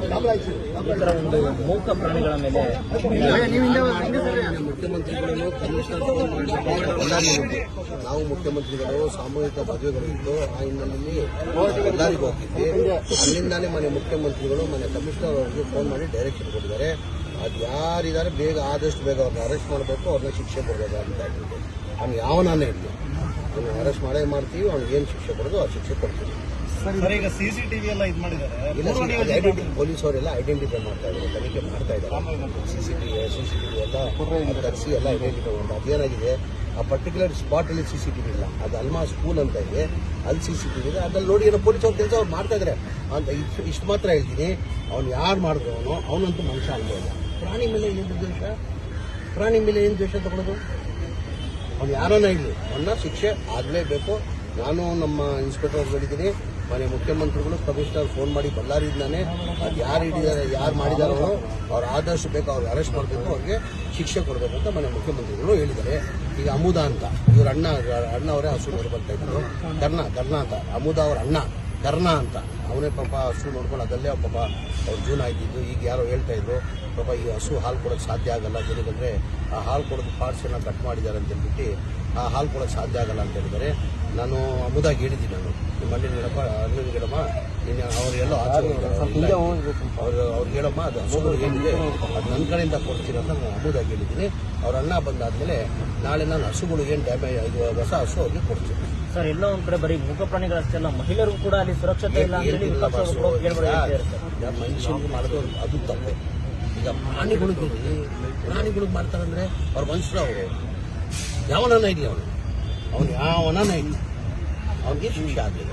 ಈ ತರ ಒಂದು ಮೂಕ ಪ್ರಾಣಿಗಳ ಮೇಲೆ ಮುಖ್ಯಮಂತ್ರಿಗಳು ಕಮಿಷನರ್ ನಾವು ಮುಖ್ಯಮಂತ್ರಿಗಳು ಸಾಮೂಹಿಕ ಮದುವೆಗಳಿದ್ದು ಆ ಹಿನ್ನೆಲೆಯಲ್ಲಿ ಎಲ್ಲರಿಗೂ ಹೋಗಿದ್ವಿ. ಅಲ್ಲಿಂದಾನೇ ಮನೆ ಮುಖ್ಯಮಂತ್ರಿಗಳು ಮನೆ ಕಮಿಷನರ್ ಅವರಿಗೆ ಫೋನ್ ಮಾಡಿ ಡೈರೆಕ್ಷನ್ ಕೊಟ್ಟಿದ್ದಾರೆ. ಅದು ಯಾರಿದ್ದಾರೆ ಬೇಗ ಆದಷ್ಟು ಬೇಗ ಅವ್ರನ್ನ ಅರೆಸ್ಟ್ ಮಾಡಬೇಕು, ಅವ್ರನ್ನ ಶಿಕ್ಷೆ ಕೊಡಬೇಕು ಅಂತ ಹೇಳಿದ್ರು. ಅವ್ನು ಯಾವನಾನೇ ಇರಲಿ ಅವ್ನು ಅರೆಸ್ಟ್ ಮಾಡೇ ಮಾಡ್ತೀವಿ. ಅವ್ನಿಗೆ ಏನು ಶಿಕ್ಷೆ ಕೊಡೋದು ಆ ಶಿಕ್ಷೆ ಕೊಡ್ತೀವಿ. ಈಗ ಸಿಸಿಟಿವಿ ಎಲ್ಲ ಇದು ಮಾಡಿದ್ದಾರೆ, ಪೊಲೀಸ್ ಅವರೆಲ್ಲ ಐಡೆಂಟಿಫೈ ಮಾಡ್ತಾ ಇದ್ದಾರೆ, ತನಿಖೆ ಮಾಡ್ತಾ ಇದ್ದಾರೆ. ಸಿಸಿಟಿವಿ ಎಲ್ಲ ತರಿಸಿ ಎಲ್ಲ ಐಡೆಂಟಿಫೈ ಮಾಡ್ತಾರೆ. ಅದೇನಾಗಿದೆ, ಆ ಪರ್ಟಿಕ್ಯುಲರ್ ಸ್ಪಾಟ್ ಅಲ್ಲಿ ಸಿಸಿಟಿವಿ ಇಲ್ಲ, ಅದು ಅಲ್ಮಾ ಸ್ಕೂಲ್ ಅಂತ ಇದೆ, ಅಲ್ಲಿ ಸಿಸಿಟಿವಿ ಇದೆ. ಅದ್ರಲ್ಲಿ ನೋಡಿ ಏನೋ ಪೊಲೀಸ್ ಅವ್ರ ಕೆಲಸ ಅವ್ರು ಮಾಡ್ತಾ ಇದ್ದಾರೆ ಅಂತ ಇಷ್ಟು ಮಾತ್ರ ಹೇಳ್ತೀನಿ. ಅವ್ನು ಯಾರು ಮಾಡಿದ್ರು ಅವನಂತೂ ಮನುಷ್ಯ ಅಲ್ವಲ್ಲ. ಪ್ರಾಣಿ ಮೇಲೆ ಏನು ದ್ವೇಷ, ಪ್ರಾಣಿ ಮೇಲೆ ಏನು ದ್ವೇಷ ತಗೊಳ್ಳೋದು? ಅವ್ನು ಯಾರನ್ನ ಇಲ್ಲಿ ಅವನ್ನ ಶಿಕ್ಷೆ ಆಗಲೇಬೇಕು. ನಾನು ನಮ್ಮ ಇನ್ಸ್ಪೆಕ್ಟರ್ ಅವ್ರು ಹೇಳಿದ್ದೀನಿ, ಮನೆ ಮುಖ್ಯಮಂತ್ರಿಗಳು ಕಮಿಷನರ್ ಫೋನ್ ಮಾಡಿ ಬಳ್ಳಾರಿಯಿಂದಾನೆ ಅದು ಯಾರು ಹಿಡಿದಾರೆ ಯಾರು ಮಾಡಿದಾರೋ ಅವ್ರು ಆದಷ್ಟು ಬೇಕು ಅವ್ರಿಗೆ ಅರೆಸ್ಟ್ ಮಾಡಬೇಕು, ಅವ್ರಿಗೆ ಶಿಕ್ಷೆ ಕೊಡಬೇಕು ಅಂತ ಮನೆ ಮುಖ್ಯಮಂತ್ರಿಗಳು ಹೇಳಿದ್ದಾರೆ. ಈಗ ಅಮುದ ಅಂತ ಇವ್ರ ಅಣ್ಣ ಅವರೇ ಹಸು ನೋಡಿ ಬರ್ತಾ ಇದ್ರು. ಕರ್ಣ ಅಂತ ಅಮುದ ಅವ್ರ ಅಣ್ಣ ಕರ್ಣ ಅಂತ ಅವನೇ ಪಾಪ ಹಸು ನೋಡ್ಕೊಂಡು ಅದಲ್ಲೇ ಪಾಪ ಅವ್ರ ಜೀವನ ಆಯ್ತಿದ್ದು. ಈಗ ಯಾರೋ ಹೇಳ್ತಾ ಇದ್ರು ಪಾಪ ಈ ಹಸು ಹಾಲು ಕೊಡೋಕ್ಕೆ ಸಾಧ್ಯ ಆಗಲ್ಲ ಜನಗಂದ್ರೆ, ಆ ಹಾಲು ಕೊಡೋದು ಪಾರ್ಟ್ಸನ್ನ ಕಟ್ ಮಾಡಿದ್ದಾರೆ ಅಂತ ಹೇಳ್ಬಿಟ್ಟು ಆ ಹಾಲು ಕೊಡೋಕ್ಕೆ ಸಾಧ್ಯ ಆಗಲ್ಲ ಅಂತ ಹೇಳಿದ್ದಾರೆ. ನಾನು ಅಮುದಾಗಿ ಹೇಳಿದ್ದೀನಿ, ನಾನು ನಿಮ್ಮ ಮಣ್ಣಿನ ಗಿಡಮ್ಮ ಹಣ್ಣಿನ ಗಿಡಮ್ಮ ನೀನು ಅವ್ರಿಗೆಲ್ಲೋ ಅವ್ರಿಗೆ ಹೇಳಮ್ಮ ಅದು ಹಸುಗಳು ಏನಿದೆ ಅದು ನನ್ನ ಕಡೆಯಿಂದ ಕೊಡ್ತೀನಿ ಅಂತ ನಾನು ಅಮುದಾಗಿ ಹೇಳಿದ್ದೀನಿ. ಅವ್ರ ಅಣ್ಣ ಬಂದಾದ್ಮೇಲೆ ನಾಳೆ ನಾನು ಹಸುಗಳು ಏನು ಡ್ಯಾಮೇಜ್ ಇದು ಹೊಸ ಹಸು ಅವ್ರಿಗೆ ಕೊಡ್ತೀನಿ. ಸರ್ ಎಲ್ಲ ಒಂದ್ ಕಡೆ ಬರೀ ಮೂಕ ಪ್ರಾಣಿಗಳಷ್ಟೇ ಅಲ್ಲ, ಮಹಿಳೆಯರು ಕೂಡ ಅಲ್ಲಿ ಸುರಕ್ಷತೆ ಇಲ್ಲ ಅಂತ ಹೇಳಿ ಮನುಷ್ಯನಿಗೆ ಮಾಡೋದು ಅದು ತಪ್ಪು. ಈಗ ಪ್ರಾಣಿಗಳಿಗೆ ಮಾಡ್ತಾರಂದ್ರೆ ಅವ್ರ ಮನುಷ್ಯರು ಅವರು ಯಾವನನ್ನ ಇರಲಿ, ಅವನು ಯಾವನನ್ನ ಇರಲಿ ಅವ್ನಿಗೆ ಶಿಕ್ಷೆ ಆಗಲಿಲ್ಲ.